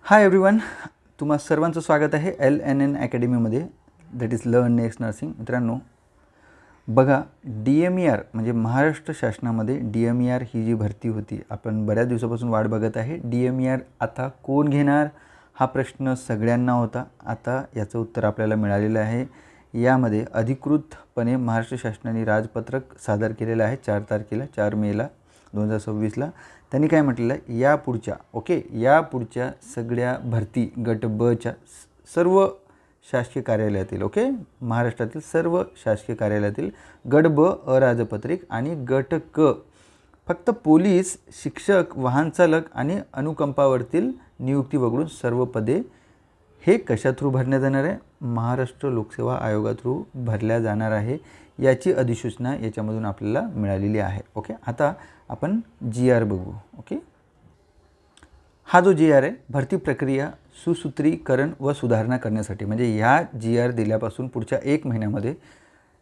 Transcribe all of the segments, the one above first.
Hi everyone, तुम्हा सर्वांचं स्वागत आहे LNN अकॅडमीमध्ये, that is learn next nursing. मित्रांनो बघा, DMER म्हणजे महाराष्ट्र शासनामध्ये DMER ही जी भरती होती, आपण बऱ्याच दिवसापासून वाट बघत आहे. DMER आता कोण घेणार हा प्रश्न सगळ्यांना होता. आता याचं उत्तर आपल्याला मिळालेलं आहे. यामध्ये अधिकृतपणे महाराष्ट्र शासनाने राजपत्रक सादर केलेलं आहे 4 तारखेला, 4 मेला 2026ला. त्यांनी काय म्हटलेलं आहे, या पुढच्या सगळ्या भरती गट बच्या सर्व शासकीय कार्यालयातील महाराष्ट्रातील सर्व शासकीय कार्यालयातील गट ब अराजपत्रित आणि गट क फक्त पोलीस, शिक्षक, वाहन चालक आणि अनुकंपावरील नियुक्ती वगळून सर्व पदे हे कशा थ्रू भरण्यात येणार आहे? महाराष्ट्र लोकसेवा आयोगा थ्रू भरल्या जाणार आहे. याची अधिसूचना याच्यामधून आपल्याला मिळालेली आहे. आता आपण GR बघू. हा जो GR आहे, भरती प्रक्रिया सुसूत्रीकरण व सुधारणा करण्यासाठी, म्हणजे ह्या GR दिल्यापासून पुढच्या 1 महिन्यामध्ये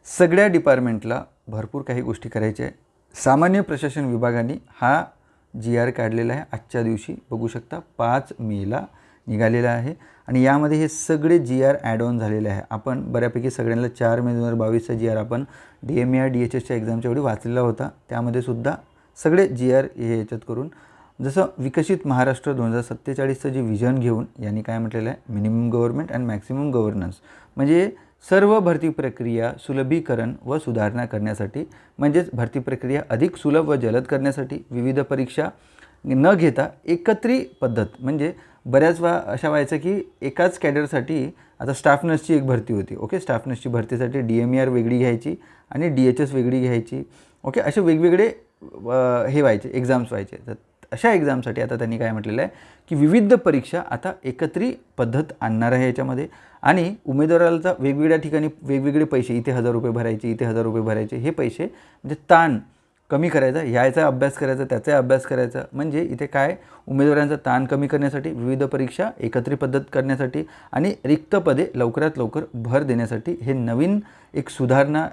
सगळ्या डिपार्टमेंटला भरपूर काही गोष्टी करायच्या आहे. सामान्य प्रशासन विभागाने हा GR काढलेला आहे. आजच्या दिवशी बघू शकता 5 मेला निघालेला आहे आणि यामध्ये हे सगळे GR ॲड ऑन झालेले आहे. आपण बऱ्यापैकी सगळ्यांना 4 मे 2022चा GR आपण DMER DHSच्या एक्झामच्या वेळी वाचलेला होता. त्यामध्ये सुद्धा सगळे GR हे याच्यात करून, जसं विकसित महाराष्ट्र 2047चं जे विजन घेऊन यांनी काय म्हटलेलं आहे, minimum government and maximum governance, म्हणजे सर्व भरती प्रक्रिया सुलभीकरण व सुधारणा करण्यासाठी, म्हणजेच भरती प्रक्रिया अधिक सुलभ व जलद करण्यासाठी विविध परीक्षा न घेता एकत्रित पद्धत, म्हणजे बऱ्याच वेळा अशा व्हायचं की एकाच कॅडरसाठी, आता स्टाफ नर्सची एक भरती होती. स्टाफ नर्सची भरतीसाठी DMER वेगळी घ्यायची आणि DHS वेगळी घ्यायची. असे वेगवेगळे हे व्हायचे, एक्झाम्स व्हायचे. तर अशा एक्झामसाठी आता त्यांनी काय म्हटलेलं आहे की विविध परीक्षा आता एकत्रित पद्धत आणणार आहे याच्यामध्ये, आणि उमेदवाराला वेगवेगळ्या ठिकाणी वेगवेगळे पैसे, इथे 1000 रुपये भरायचे, इथे 1000 रुपये भरायचे, हे पैसे म्हणजे ताण कमी करायचा, याचा अभ्यास करायचा, त्याचा अभ्यास करायचा. म्हणजे इथे काय, उमेदवारांचा ताण कमी करण्यासाठी, विविध परीक्षा एकत्रित पद्धत करण्यासाठी आणि रिक्त पदे लवकरात लवकर भर देण्यासाठी हे नवीन एक सुधारणा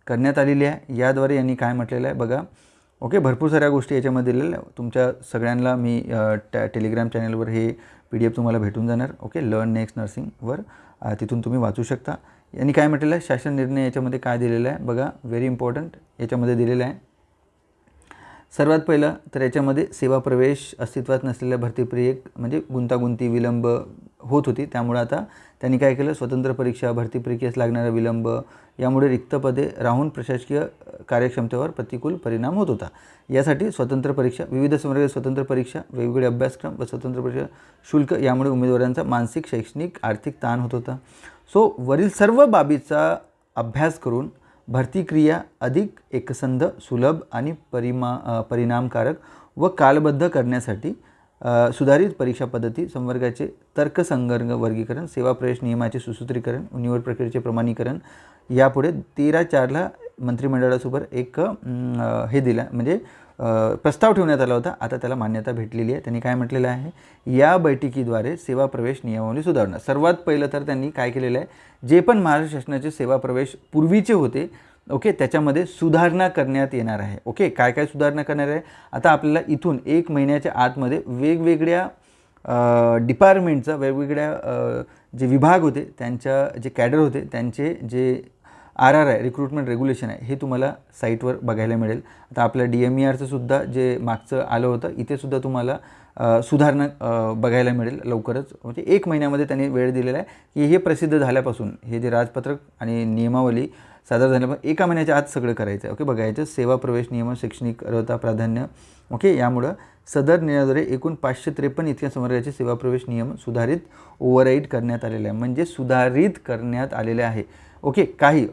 करण्यात आलेली आहे. याद्वारे यांनी काय म्हटलेलं आहे बघा. भरपूर साऱ्या गोष्टी याच्यामध्ये दिलेल्या. तुमच्या सगळ्यांना मी टेलिग्राम चॅनलवर हे PDF तुम्हाला भेटून जाणार. लर्न नेक्स्ट नर्सिंगवर, तिथून तुम्ही वाचू शकता. यांनी काय म्हटलेलं आहे, शासन निर्णय याच्यामध्ये काय दिलेला आहे बघा, व्हेरी इम्पॉर्टंट याच्यामध्ये दिलेलं आहे. सर्वात पहिलं तर याच्यामध्ये सेवा प्रवेश अस्तित्वात नसलेल्या भरती प्रक्रियेत म्हणजे गुंतागुंती, विलंब होत होती. त्यामुळे आता त्यांनी काय केलं, स्वतंत्र परीक्षा, भरती प्रक्रियेस लागणारा विलंब, यामुळे रिक्त पदे राहून प्रशासकीय कार्यक्षमतेवर प्रतिकूल परिणाम होत होता. यासाठी स्वतंत्र परीक्षा, विविध संवर्गातील स्वतंत्र परीक्षा, वेगवेगळे अभ्यासक्रम व स्वतंत्र परीक्षा शुल्क, यामुळे उमेदवारांचा मानसिक, शैक्षणिक, आर्थिक ताण होत होता. वरील सर्व बाबीचा अभ्यास करून भरती क्रिया अधिक एकसंध, सुलभ आणि परिणामकारक व कालबद्ध करण्यासाठी सुधारित परीक्षा पद्धती, संवर्गाचे तर्कसंगत वर्गीकरण, सेवा प्रवेश नियमाचे सुसूत्रीकरण, निवड प्रक्रियेचे प्रमाणीकरण, यापुढे 13/4ला मंत्रिमंडळासोबत एक हे दिला, म्हणजे प्रस्ताव ठेवण्यात आला होता. आता त्याला मान्यता भेटलेली आहे. त्यांनी काय म्हटलेलं आहे, या बैठकीद्वारे सेवा प्रवेश नियमावली सुधारणा. सर्वात पहिलं तर त्यांनी काय केलेलं आहे, जे पण महाराष्ट्र शासनाचे सेवा प्रवेश पूर्वीचे होते, त्याच्यामध्ये सुधारणा करण्यात येणार आहे. काय काय सुधारणा करणार आहे, आता आपल्याला इथून 1 महिन्याच्या आतमध्ये वेगवेगळ्या डिपार्टमेंटचा, वेगवेगळ्या जे विभाग होते त्यांच्या जे कॅडर होते त्यांचे जे RRI रिक्रुटमेंट रेग्युलेशन आहे, हे तुम्हाला साईटवर बघायला मिळेल. आता आपल्या DMERचं सुद्धा जे मागचं आलं होतं, इथे सुद्धा तुम्हाला सुधारणा बघायला मिळेल लवकरच. म्हणजे 1 महिन्यामध्ये त्यांनी वेळ दिलेला आहे की हे प्रसिद्ध झाल्यापासून, हे जे राजपत्रक आणि नियमावली सादर झाल्यापासून 1 महिन्याच्या आत सगळं करायचं आहे. बघायचं सेवा प्रवेश नियम, शैक्षणिक अर्हता, प्राधान्य. यामुळं सदर निर्णयाद्वारे एकूण 553 इतक्या संवर्गाचे सेवा प्रवेश नियम सुधारित ओव्हरराईड करण्यात आलेले आहे, म्हणजे सुधारित करण्यात आलेले आहे. काही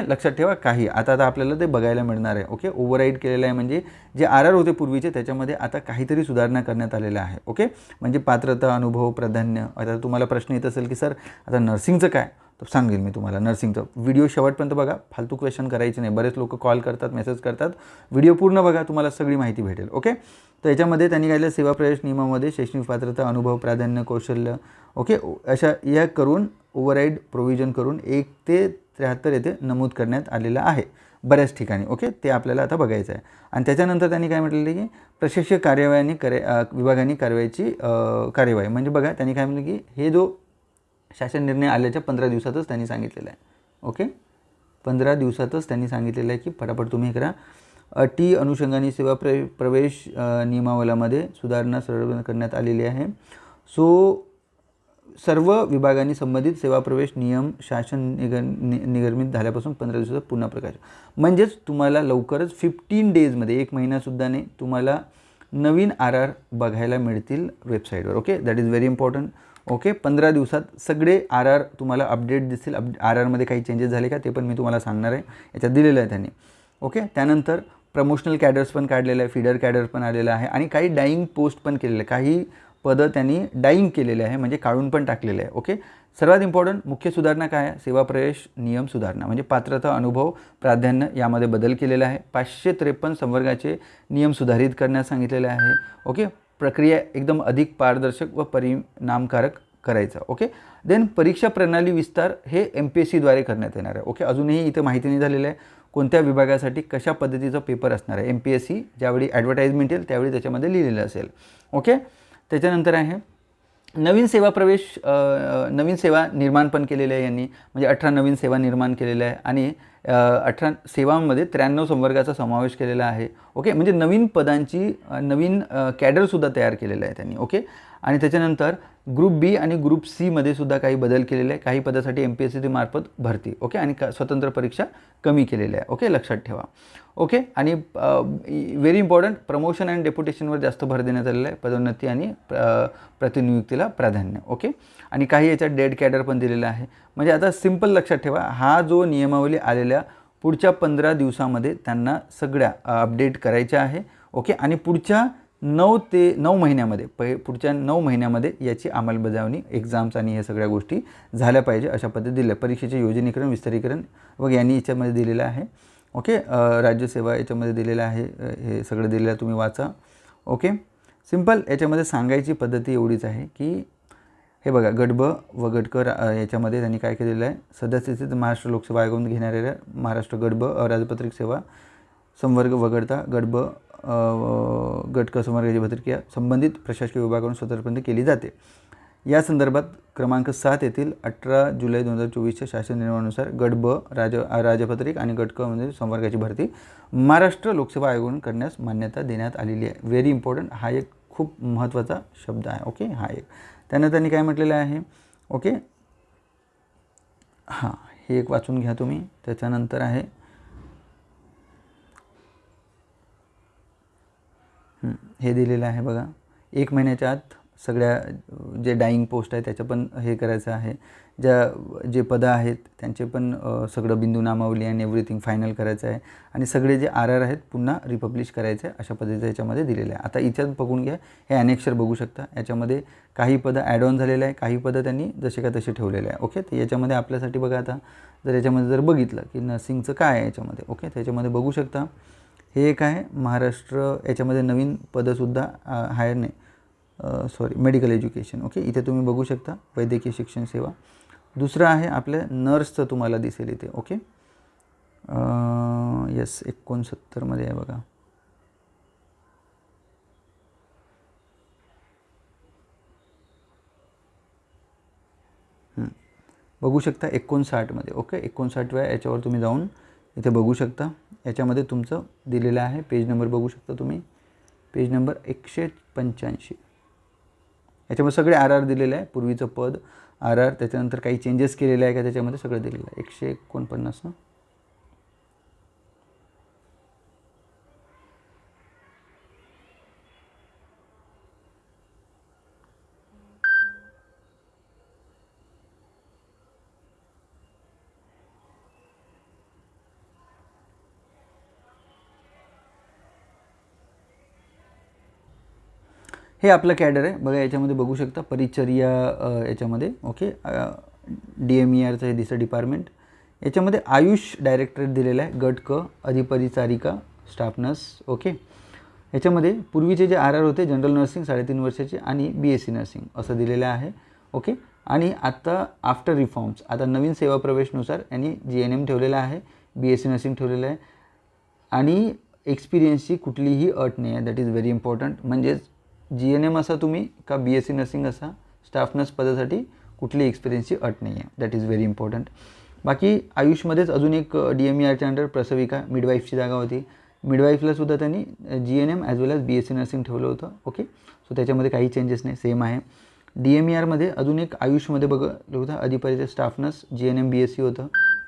लक्षात ठेवा, काही आता आपल्याला ते बघायला मिळणार आहे. ओव्हरराईड केलेलं आहे, म्हणजे जे RR होते पूर्वीचे त्याच्यामध्ये आता काहीतरी सुधारणा करण्यात आलेलं आहे. म्हणजे पात्रता, अनुभव, प्राधान्य. आता तुम्हाला प्रश्न येत असेल की सर आता नर्सिंगचं काय, तर सांगेल मी तुम्हाला. नर्सिंगचं व्हिडिओ शेवटपर्यंत बघा, फालतू क्वेश्चन करायचे नाही. बरेच लोक कॉल करतात, मेसेज करतात. व्हिडिओ पूर्ण बघा, तुम्हाला सगळी माहिती भेटेल. तर याच्यामध्ये त्यांनी काय केलं, सेवा प्रवेश नियमामध्ये शैक्षणिक पात्रता, अनुभव, प्राधान्य, कौशल्य, अशा या करून ओव्हरराईड प्रोव्हिजन करून 1 ते 73 येथे नमूद करण्यात आलेलं आहे. बऱ्याच ठिकाणी. ओके, ते आपल्याला आता बघायचं आहे. आणि त्याच्यानंतर त्यांनी काय म्हटलेलं आहे की प्रशासकीय कार्यवाही विभागाने कार्यवाही म्हणजे बघा त्यांनी काय म्हटलं की हे जो शासन निर्णय आल्याच्या 15 दिवसातच त्यांनी सांगितलेलं आहे. ओके, 15 दिवसातच त्यांनी सांगितलेलं आहे की फटाफट तुम्ही हे करा. अटी अनुषंगाने सेवा प्रवेश नियमावलीमध्ये सुधारणा सरळ करण्यात आलेली आहे. सो सर्व विभागांनी संबंधित सेवा प्रवेश नियम शासन निर्गमित झाल्यापासून 15 दिवसात पुन्हा प्रकाश. म्हणजेच तुम्हाला लवकरच 15 डेजमध्ये, 1 महिनासुद्धा नाही, तुम्हाला नवीन RR बघायला मिळतील वेबसाईटवर. Okay, that is very important. Okay, 15 दिवसात सगळे RR तुम्हाला अपडेट दिसतील. RRमध्ये काही चेंजेस झाले का ते पण मी तुम्हाला सांगणार आहे, याच्यात दिलेलं आहे त्यांनी. ओके, त्यानंतर प्रमोशनल कॅडर्स पण काढलेलं आहे, फीडर कॅडर पण आलेलं आहे आणि काही डाईंग पोस्ट पण केलेलं आहे. काही पदं त्यांनी डाईंग केलेले आहे, म्हणजे काढून पण टाकलेले आहे. ओके, सर्वात इम्पॉर्टंट मुख्य सुधारणा काय आहे? सेवा प्रवेश नियम सुधारणा म्हणजे पात्रता, अनुभव, प्राधान्य यामध्ये बदल केलेला आहे. 553 संवर्गाचे नियम सुधारित करण्यास सांगितलेले आहे. ओके, प्रक्रिया एकदम अधिक पारदर्शक व परिणामकारक करायचा. ओके, देन परीक्षा प्रणाली विस्तार हे MPSCद्वारे करण्यात येणार आहे. ओके, अजूनही इथे माहिती नाही झालेलं आहे कोणत्या विभागासाठी कशा पद्धतीचा पेपर असणार आहे. MPSC ज्यावेळी ॲडव्हर्टाइजमेंट येईल त्यावेळी त्याच्यामध्ये लिहिलेलं असेल. ओके, त्याच्यानंतर आहे नवीन सेवा निर्माण पण केलेल्या आहे यांनी, म्हणजे 18 नवीन सेवा निर्माण केलेल्या आहे आणि 18 सेवांमध्ये 93 संवर्गाचा समावेश केलेला आहे. ओके, म्हणजे नवीन पदांची नवीन कॅडरसुद्धा तयार केलेलं आहे त्यांनी. ओके, आणि त्याच्यानंतर ग्रुप बी आणि ग्रुप सीमध्ये सुद्धा काही बदल केलेले आहे. काही पदासाठी MPSC मार्फत भरती. ओके, आणि स्वतंत्र परीक्षा कमी केलेल्या आहे. ओके, लक्षात ठेवा. ओके, आणि व्हेरी इम्पॉर्टंट प्रमोशन अँड डेप्युटेशनवर जास्त भर देण्यात आलेला आहे. पदोन्नती आणि प्रतिनियुक्तीला प्राधान्य. ओके, आणि काही याच्यात डेड कॅडर पण दिलेला आहे. म्हणजे आता सिम्पल लक्षात ठेवा, हा जो नियमावली आलेल्या पुढच्या 15 दिवसामध्ये त्यांना सगळ्या अपडेट करायच्या आहे. ओके, आणि पुढच्या 9 महिन्यामध्ये पुढच्या 9 महिन्यामध्ये याची अंमलबजावणी, एक्झाम्स आणि ह्या सगळ्या गोष्टी झाल्या पाहिजे अशा पद्धतीने दिल्या. परीक्षेचे योजनीकरण, विस्तारीकरण व यांनी याच्यामध्ये दिलेलं आहे. ओके, राज्यसेवा याच्यामध्ये दिलेलं आहे. हे सगळं दिलेलं आहे, तुम्ही वाचा. ओके, सिम्पल याच्यामध्ये सांगायची पद्धती एवढीच आहे की हे बघा, गट ब व गट क याच्यामध्ये त्यांनी काय केलेलं आहे, सदस्यस्थित महाराष्ट्र लोकसेवा आयोगामध्ये घेणाऱ्या महाराष्ट्र गट ब राजपत्रित सेवा संवर्ग वगळता गट ब गट क संवर्गाची भरती संबंधित प्रशासकीय विभागाकडून स्वतंत्रपणे केली जाते. या संदर्भात क्रमांक 7 येथील 18 जुलै 2024च्या शासन निर्णयानुसार गट ब राजपत्रित आणि गट क म्हणजे संवर्गाची भरती महाराष्ट्र लोकसेवा आयोगाकडून करण्यास मान्यता देण्यात आलेली आहे. व्हेरी इम्पॉर्टंट, हा एक खूप महत्त्वाचा शब्द आहे. ओके, हा एक. त्यानंतर त्यांनी काय म्हटलेलं आहे? ओके, हां, हे एक वाचून घ्या तुम्ही. त्याच्यानंतर आहे हे दिलेलं आहे बघा, 1 महिन्याच्या आत सगळ्या जे डाईंग पोस्ट आहे त्याचं पण हे करायचं आहे. जे पदं आहेत त्यांचे पण सगळं बिंदू नामावली आणि एव्हरीथिंग फायनल करायचं आहे आणि सगळे जे RR आहेत पुन्हा रिपब्लिश करायचं आहे अशा पद्धतीचं याच्यामध्ये दिलेलं आहे. आता याच्यात बघून घ्या, हे ॲनेक्सर बघू शकता. याच्यामध्ये काही पदं ॲड ऑन झालेलं आहे, काही पदं त्यांनी जसे का तसे ठेवलेले आहे. ओके, तर याच्यामध्ये आपल्यासाठी बघा, आता जर याच्यामध्ये जर बघितलं की नर्सिंगचं काय आहे याच्यामध्ये, ओके, त्याच्यामध्ये बघू शकता. हे एक आहे महाराष्ट्र, याच्यामध्ये नवीन पदंसुद्धा हायर नाही, मेडिकल एज्युकेशन. ओके, इथे तुम्ही बघू शकता वैद्यकीय शिक्षण सेवा. दुसरं आहे आपल्या नर्सचं, तुम्हाला दिसेल इथे. ओके, यस, 69मध्ये आहे बघा. बघू शकता 59मध्ये. ओके, 59व्या याच्यावर तुम्ही जाऊन इथे बघू शकता. याच्यामध्ये तुमचं दिलेलं आहे, पेज नंबर बघू शकता तुम्ही, पेज नंबर 185. याच्यामध्ये सगळे RR दिलेले आहे, पूर्वीचं पद RR, त्याच्यानंतर काही चेंजेस केलेले आहे का त्याच्यामध्ये सगळं दिलेलं आहे. 149 ना. हे आपलं कॅडर आहे बघा. याच्यामध्ये बघू शकता परिचर्या याच्यामध्ये. ओके, DMERचं हे दिसतं डिपार्टमेंट. याच्यामध्ये आयुष डायरेक्टरेट दिलेलं आहे, गट क अधिपरिचारिका स्टाफ नर्स. ओके, याच्यामध्ये पूर्वीचे जे RR होते जनरल नर्सिंग 3.5 वर्षाचे आणि BSc नर्सिंग असं दिलेलं आहे. ओके, आणि आता आफ्टर रिफॉर्म्स आता नवीन सेवा प्रवेशनुसार यांनी GNM ठेवलेला आहे, BSc नर्सिंग ठेवलेलं आहे आणि एक्सपिरियन्सची कुठलीही अट नाही आहे. That is very important. म्हणजेच GNM असा तुम्ही का BSc नर्सिंग असा स्टाफ नर्स पदासाठी कुठली एक्सपिरियन्सची अट नाही आहे. That is very important. बाकी आयुषमध्येच अजून एक DMERच्या अंडर प्रसविका मिडवाईफची जागा होती. मिडवाईफलासुद्धा त्यांनी GNM ॲज वेल ॲज BSc नर्सिंग ठेवलं होतं. ओके, सो त्याच्यामध्ये काही चेंजेस नाही, सेम आहे. DMERमध्ये अजून एक आयुषमध्ये बघलं होतं अधिपरिचय स्टाफ नर्स GNM BSc होतं.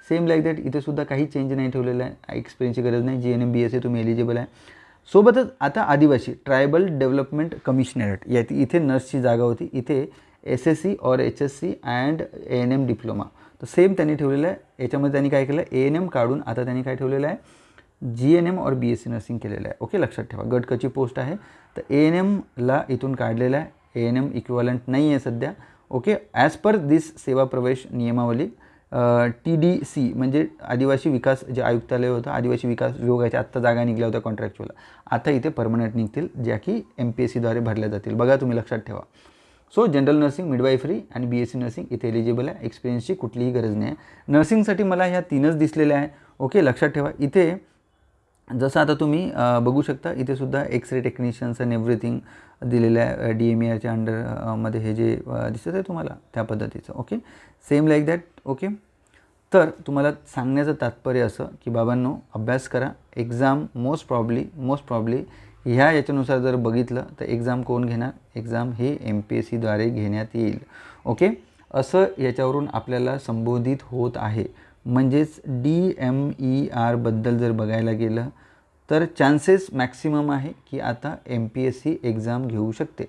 सेम लाईक दॅट इथेसुद्धा काही चेंज नाही ठेवलेलं आहे. एक्सपिरियन्सची गरज नाही. GNM BSc तुम्ही एलिजिबल आहे. सोबतच आता आदिवासी ट्रायबल डेव्हलपमेंट कमिशनरेट या इथे नर्सची जागा होती. इथे SSC और HSC अँड ANM डिप्लोमा. तर सेम त्यांनी ठेवलेलं आहे. याच्यामध्ये त्यांनी काय केलं आहे, ANM काढून आता त्यांनी काय ठेवलेलं आहे, GNM और BSc नर्सिंग केलेलं आहे. ओके, लक्षात ठेवा. गट कची पोस्ट आहे तर ANMला इथून काढलेलं आहे. ANM इक्विवलंट नाही आहे सध्या. ओके, ॲज पर दिस सेवा प्रवेश नियमावली TDC म्हणजे आदिवासी विकास जे आयुक्तालय होतं, आदिवासी विकास विभागाच्या आत्ता जागा निघल्या होत्या कॉन्ट्रॅक्च्युअल, आता इथे परमनंट निघतील, ज्या की MPSCद्वारे भरल्या जातील. बघा तुम्ही लक्षात ठेवा. सो जनरल नर्सिंग, मिडवाईफरी आणि BSc नर्सिंग इथे एलिजिबल आहे. एक्सपिरियन्सची कुठलीही गरज नाही आहे. नर्सिंगसाठी मला ह्या 3च दिसलेल्या आहे. ओके, लक्षात ठेवा. इथे जसं आता तुम्ही बघू शकता इथेसुद्धा एक्सरे टेक्निशियन्स अँड एव्हरीथिंग दिलेलं आहे. DMERच्या अंडरमध्ये हे जे दिसत आहे तुम्हाला त्या पद्धतीचं. Okay, same like that. Okay, तर तुम्हाला सांगण्याचं तात्पर्य असं की बाबांनो अभ्यास करा. एक्झाम मोस्ट प्रॉब्ली ह्या याच्यानुसार जर बघितलं तर एक्झाम कोण घेणार, एक्झाम हे MPSCद्वारे घेण्यात येईल. ओके, असं याच्यावरून आपल्याला संबोधित होत आहे. म्हणजेच DMERबद्दल जर बघायला गेलं तर चान्सेस मॅक्सिमम आहे की आता MPSC एक्झाम घेऊ शकते.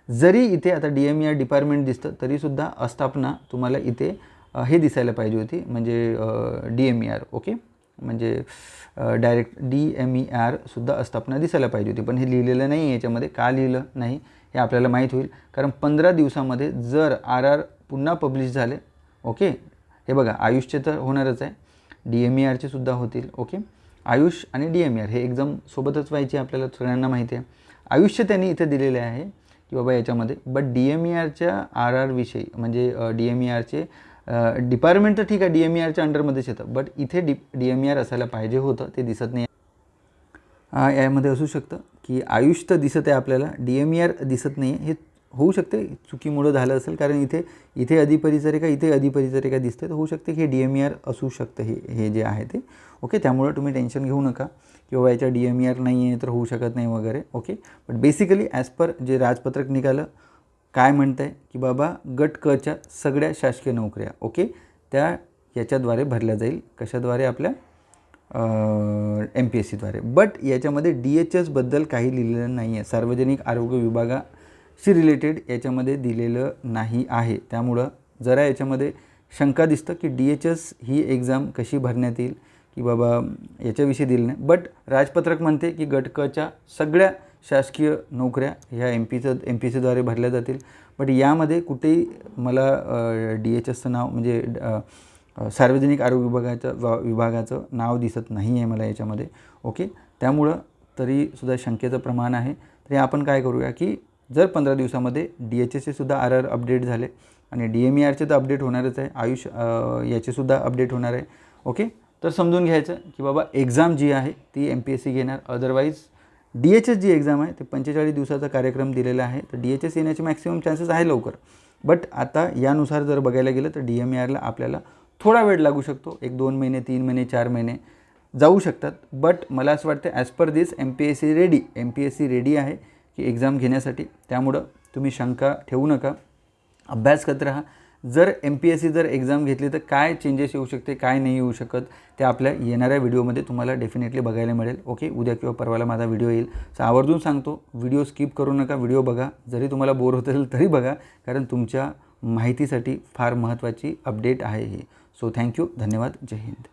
जरी इथे आता DMER डिपार्टमेंट दिसतं तरीसुद्धा आस्थापना तुम्हाला इथे हे दिसायला पाहिजे होती, म्हणजे DMER. ओके, म्हणजे डायरेक्ट DMERसुद्धा आस्थापना दिसायला पाहिजे होती, पण हे लिहिलेलं नाही आहे याच्यामध्ये. का लिहिलं नाही हे आपल्याला माहीत होईल, कारण 15 दिवसामध्ये जर RR पुन्हा पब्लिश झाले. ओके, हे बघा आयुषचे तर होणारच आहे, DMERचे सुद्धा होतील. ओके, आयुष आणि DMER हे एक्झाम सोबतच व्हायची आपल्याला सगळ्यांना माहिती आहे. आयुषचे त्यांनी इथे दिलेले आहे की बाबा याच्यामध्ये, बट DMERच्या RR विषयी म्हणजे DMERचे डिपार्टमेंट तर ठीक आहे DMERच्या अंडरमध्येच येतं, बट इथे DMER असायला पाहिजे होतं, ते दिसत नाही. यामध्ये असू शकतं की आयुष तर दिसत आहे आपल्याला, DMER दिसत नाही आहे. हे होऊ शकते चुकीमुळं झालं असेल, कारण इथे अधिपरिचारिका इथे अधिपरिचारिका दिसते, तर होऊ शकते की DMER असू शकतं हे जे आहे ते. ओके, त्यामुळं तुम्ही टेन्शन घेऊ नका की बाबा याच्या DMER नाही आहे तर होऊ शकत नाही वगैरे. Okay, but basically as per जे राजपत्रक निघालं काय म्हणतं आहे की बाबा गट कच्या सगळ्या शासकीय नोकऱ्या ओके त्या याच्याद्वारे भरल्या जाईल. कशाद्वारे, आपल्या MPSCद्वारे. बट याच्यामध्ये DHSबद्दल काही लिहिलेलं नाही आहे. सार्वजनिक आरोग्य विभागाशी रिलेटेड याच्यामध्ये दिलेलं नाही आहे. त्यामुळं जरा याच्यामध्ये शंका दिसतं की DHS ही एक्झाम कशी भरण्यात येईल की बाबा याच्याविषयी दिलं नाही. बट राजपत्रक म्हणते की गट कच्या सगळ्या शासकीय नोकऱ्या ह्या MPSCद्वारे भरल्या जातील. बट यामध्ये कुठेही मला DHSचं नाव म्हणजे सार्वजनिक आरोग्य विभागाचं नाव दिसत नाही आहे मला याच्यामध्ये. ओके, त्यामुळं तरीसुद्धा शंकेचं प्रमाण आहे. तरी आपण काय करूया की जर 15 दिवसामध्ये DHSचे सुद्धा RR अपडेट झाले आणि DMERचे तर अपडेट होणारच आहे, आयुष याचेसुद्धा अपडेट होणार आहे. ओके, तर समजून घ्यायचं की बाबा एक्झाम जी आहे ती MPSC घेणार. अदरवाईज DHS जी एक्झाम आहे ते 45 दिवसाचा कार्यक्रम दिलेला आहे, तर DHS येण्याचे मॅक्सिमम चान्सेस आहे लवकर. बट आता यानुसार जर बघायला गेलं तर DMERला आपल्याला थोडा वेळ लागू शकतो. 1-2 महिने, 3 महिने, 4 महिने जाऊ शकतात. बट मला असं वाटतं ॲज पर दिस MPSC रेडी आहे की एक्झाम घेण्यासाठी. त्यामुळं तुम्ही शंका ठेवू नका, अभ्यास करत राहा. जर MPSC जर एक्झाम घेतली तर काय चेंजेस येऊ शकते, काय नाही येऊ शकत, ते आपल्या येणाऱ्या व्हिडिओमध्ये तुम्हाला डेफिनेटली बघायला मिळेल. ओके, उद्या किंवा परवाला माझा व्हिडिओ येईल. सो आवर्जून सांगतो, व्हिडिओ स्किप करू नका, व्हिडिओ बघा. जरी तुम्हाला बोर होत असेल तरी बघा, कारण तुमच्या माहितीसाठी फार महत्त्वाची अपडेट आहे ही. सो थँक्यू, धन्यवाद, जय हिंद.